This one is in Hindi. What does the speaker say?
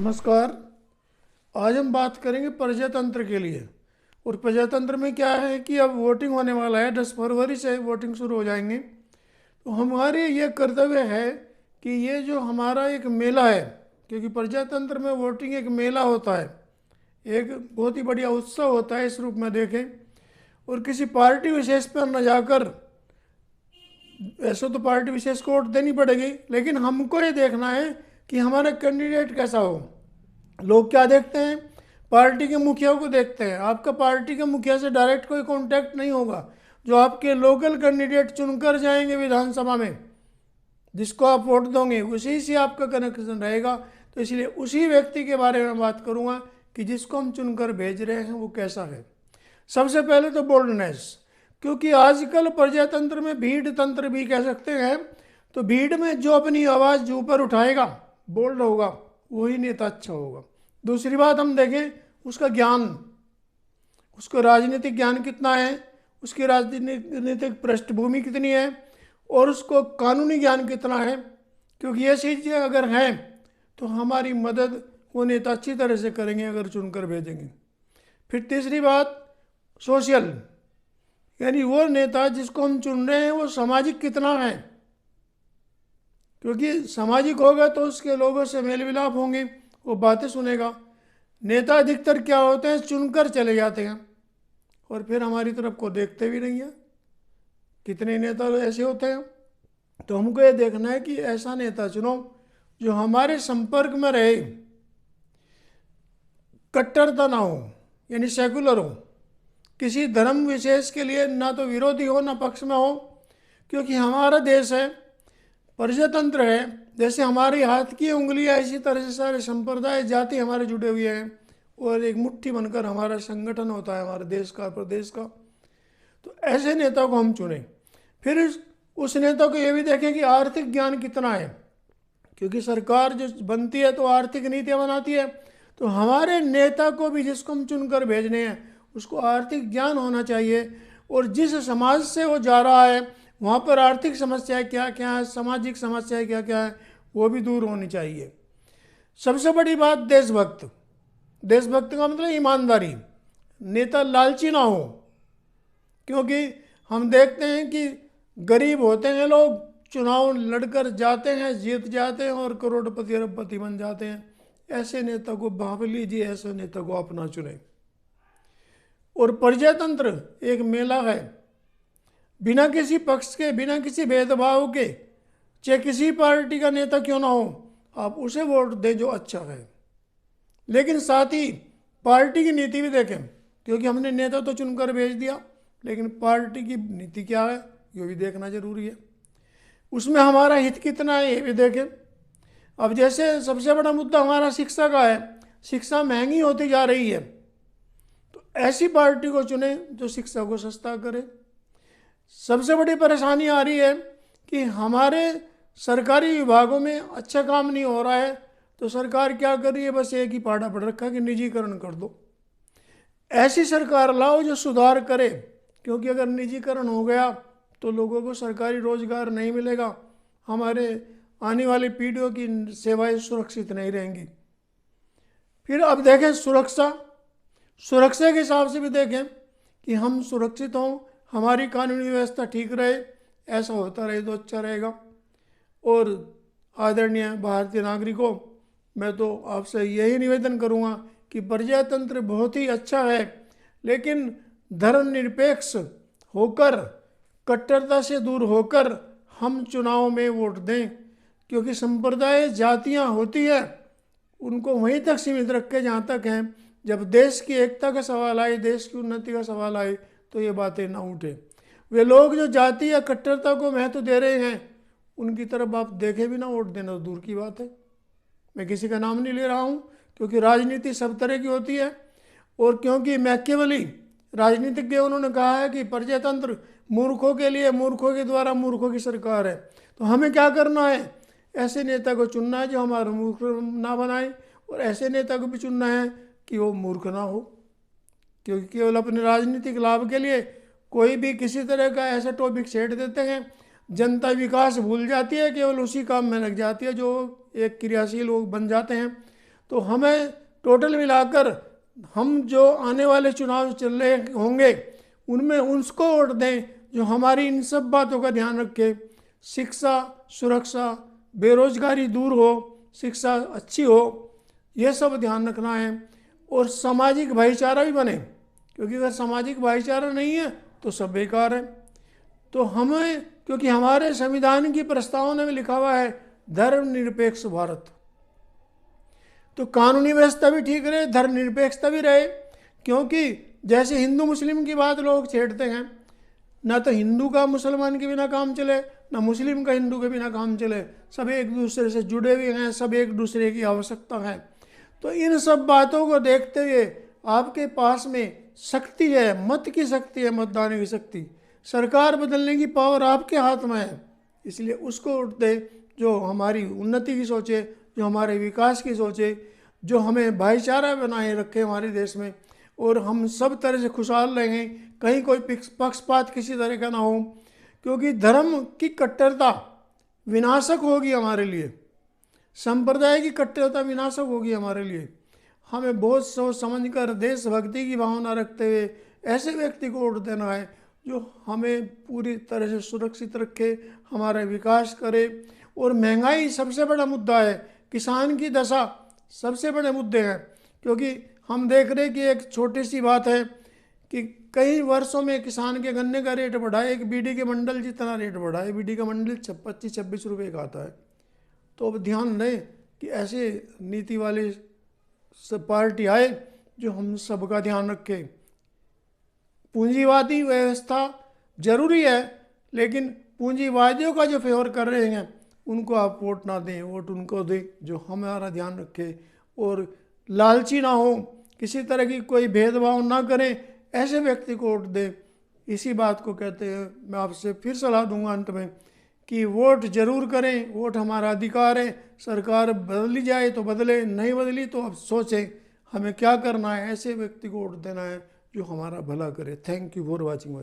नमस्कार। आज हम बात करेंगे प्रजातंत्र के लिए। और प्रजातंत्र में क्या है कि अब वोटिंग होने वाला है, 10 फरवरी से वोटिंग शुरू हो जाएंगे। तो हमारे ये कर्तव्य है कि ये जो हमारा एक मेला है, क्योंकि प्रजातंत्र में वोटिंग एक मेला होता है, एक बहुत ही बढ़िया उत्सव होता है इस रूप में देखें। और किसी पार्टी विशेष पर न जाकर, ऐसा तो पार्टी विशेष को वोट देनी पड़ेगी, लेकिन हमको ये देखना है कि हमारा कैंडिडेट कैसा हो। लोग क्या देखते हैं? पार्टी के मुखिया को देखते हैं। आपका पार्टी के मुखिया से डायरेक्ट कोई कांटेक्ट नहीं होगा। जो आपके लोकल कैंडिडेट चुनकर जाएंगे विधानसभा में, जिसको आप वोट दोगे, उसी से आपका कनेक्शन रहेगा। तो इसलिए उसी व्यक्ति के बारे में बात करूंगा कि जिसको हम चुनकर भेज रहे हैं वो कैसा है। सबसे पहले तो बोल्डनेस, क्योंकि आजकल प्रजातंत्र में भीड़ तंत्र भी कह सकते हैं। तो भीड़ में जो अपनी आवाज़ जो ऊपर उठाएगा, बोल्ड होगा, वही नेता अच्छा होगा। दूसरी बात हम देखें उसका ज्ञान, उसको राजनीतिक ज्ञान कितना है, उसकी राजनीतिक पृष्ठभूमि कितनी है, और उसको कानूनी ज्ञान कितना है। क्योंकि ये चीज़ें अगर हैं तो हमारी मदद वो नेता अच्छी तरह से करेंगे अगर चुनकर भेजेंगे। फिर तीसरी बात सोशल, यानी वो नेता जिसको हम चुन रहे हैं वो सामाजिक कितना है। क्योंकि सामाजिक होगा तो उसके लोगों से मेल मिलाप होंगे, वो बातें सुनेगा। नेता अधिकतर क्या होते हैं, चुनकर चले जाते हैं और फिर हमारी तरफ को देखते भी नहीं हैं। कितने नेता ऐसे होते हैं। तो हमको ये देखना है कि ऐसा नेता चुनो जो हमारे संपर्क में रहे, कट्टरता ना हो, यानी सेकुलर हो, किसी धर्म विशेष के लिए ना तो विरोधी हो ना पक्ष में हो। क्योंकि हमारा देश है, प्रजातंत्र है, जैसे हमारी हाथ की उंगलियां, इसी तरह से सारे संप्रदाय जाति हमारे जुड़े हुए हैं और एक मुट्ठी बनकर हमारा संगठन होता है हमारे देश का, प्रदेश का। तो ऐसे नेता को हम चुनें। फिर उस नेता को ये भी देखें कि आर्थिक ज्ञान कितना है, क्योंकि सरकार जो बनती है तो आर्थिक नीतियाँ बनाती है। तो हमारे नेता को भी जिसको हम चुनकर भेजने हैं उसको आर्थिक ज्ञान होना चाहिए, और जिस समाज से वो जा रहा है वहाँ पर आर्थिक समस्याएं क्या क्या है, सामाजिक समस्याएं क्या क्या है, वो भी दूर होनी चाहिए। सबसे बड़ी बात देशभक्त। देशभक्त का मतलब ईमानदारी। नेता लालची ना हो, क्योंकि हम देखते हैं कि गरीब होते हैं लोग, चुनाव लड़कर जाते हैं, जीत जाते हैं और करोड़पति अरबपति बन जाते हैं। ऐसे नेता को भांप लीजिए, ऐसे नेता को अपना चुने। और प्रजातंत्र एक मेला है, बिना किसी पक्ष के, बिना किसी भेदभाव के, चाहे किसी पार्टी का नेता क्यों ना हो, आप उसे वोट दें जो अच्छा है। लेकिन साथ ही पार्टी की नीति भी देखें, क्योंकि हमने नेता तो चुनकर भेज दिया, लेकिन पार्टी की नीति क्या है ये भी देखना जरूरी है। उसमें हमारा हित कितना है ये भी देखें। अब जैसे सबसे बड़ा मुद्दा हमारा शिक्षा का है, शिक्षा महंगी होती जा रही है, तो ऐसी पार्टी को चुने जो शिक्षा को सस्ता करे। सबसे बड़ी परेशानी आ रही है कि हमारे सरकारी विभागों में अच्छा काम नहीं हो रहा है, तो सरकार क्या कर रही है, बस एक ही पाड़ा पड़ रखा है कि निजीकरण कर दो। ऐसी सरकार लाओ जो सुधार करे, क्योंकि अगर निजीकरण हो गया तो लोगों को सरकारी रोजगार नहीं मिलेगा, हमारे आने वाली पीढ़ियों की सेवाएं सुरक्षित नहीं रहेंगी। फिर अब देखें सुरक्षा, सुरक्षा के हिसाब से भी देखें कि हम सुरक्षित हों, हमारी कानूनी व्यवस्था ठीक रहे, ऐसा होता रहे तो अच्छा रहेगा। और आदरणीय भारतीय नागरिकों, मैं तो आपसे यही निवेदन करूंगा कि प्रजातंत्र बहुत ही अच्छा है, लेकिन धर्मनिरपेक्ष होकर, कट्टरता से दूर होकर हम चुनाव में वोट दें। क्योंकि संप्रदाय जातियां होती है, उनको वहीं तक सीमित रखें जहाँ तक हैं। जब देश की एकता का सवाल आए, देश की उन्नति का सवाल आए, तो ये बातें ना उठे। वे लोग जो जाति या कट्टरता को महत्व दे रहे हैं, उनकी तरफ आप देखे भी ना वोट देना तो दूर की बात है। मैं किसी का नाम नहीं ले रहा हूँ, क्योंकि राजनीति सब तरह की होती है। और क्योंकि मैकियावेली राजनीतिज्ञ, उन्होंने कहा है कि प्रजातंत्र मूर्खों के लिए, मूर्खों के द्वारा मूर्खों की सरकार है। तो हमें क्या करना है, ऐसे नेता को चुनना है जो हमारा मूर्ख ना बनाए, और ऐसे नेता को भी चुनना है कि वो मूर्ख ना हो। क्योंकि केवल अपने राजनीतिक लाभ के लिए कोई भी किसी तरह का ऐसा टॉपिक छेड़ देते हैं, जनता विकास भूल जाती है, केवल उसी काम में लग जाती है, जो एक क्रियाशील लोग बन जाते हैं। तो हमें टोटल मिलाकर हम जो आने वाले चुनाव चल रहे होंगे उनमें उसको वोट दें जो हमारी इन सब बातों का ध्यान रखे। शिक्षा, सुरक्षा, बेरोजगारी दूर हो, शिक्षा अच्छी हो, ये सब ध्यान रखना है। और सामाजिक भाईचारा भी बने, क्योंकि अगर सामाजिक भाईचारा नहीं है तो सब बेकार है। तो हमें, क्योंकि हमारे संविधान की प्रस्तावना में लिखा हुआ है धर्मनिरपेक्ष भारत, तो कानूनी व्यवस्था भी ठीक रहे, धर्मनिरपेक्षता भी रहे। क्योंकि जैसे हिंदू मुस्लिम की बात लोग छेड़ते हैं, ना तो हिंदू का मुसलमान के बिना काम चले, ना मुस्लिम का हिंदू के बिना काम चले। सब एक दूसरे से जुड़े हुए हैं, सब एक दूसरे की आवश्यकता है। तो इन सब बातों को देखते हुए आपके पास में शक्ति है, मत की शक्ति है, मतदान की शक्ति, सरकार बदलने की पावर आपके हाथ में है। इसलिए उसको वोट दे जो हमारी उन्नति की सोचे, जो हमारे विकास की सोचे, जो हमें भाईचारा बनाए रखे हमारे देश में, और हम सब तरह से खुशहाल रहेंगे, कहीं कोई पक्षपात किसी तरह का ना हो। क्योंकि धर्म की कट्टरता विनाशक होगी हमारे लिए, संप्रदाय की कट्टरता विनाशक होगी हमारे लिए। हमें बहुत सोच समझ कर देशभक्ति की भावना रखते हुए ऐसे व्यक्ति को वोट देना है जो हमें पूरी तरह से सुरक्षित रखे, हमारा विकास करे। और महंगाई सबसे बड़ा मुद्दा है, किसान की दशा सबसे बड़े मुद्दे हैं। क्योंकि हम देख रहे हैं कि एक छोटी सी बात है कि कई वर्षों में किसान के गन्ने का रेट बढ़ा है, एक बीडी के मंडल जितना रेट बढ़ा है, बीडी का मंडल 25-26 रुपये का आता है। तो अब ध्यान दें कि ऐसे नीति वाली सब पार्टी आए जो हम सबका ध्यान रखे। पूंजीवादी व्यवस्था जरूरी है, लेकिन पूंजीवादियों का जो फेवर कर रहे हैं उनको आप वोट ना दें, वोट उनको दें जो हमारा ध्यान रखे और लालची ना हो, किसी तरह की कोई भेदभाव ना करें, ऐसे व्यक्ति को वोट दें। इसी बात को कहते हैं, मैं आपसे फिर सलाह दूंगा अंत में कि वोट जरूर करें, वोट हमारा अधिकार है। सरकार बदली जाए तो बदले, नहीं बदली तो अब सोचें हमें क्या करना है, ऐसे व्यक्ति को वोट देना है जो हमारा भला करे। Thank you for watching my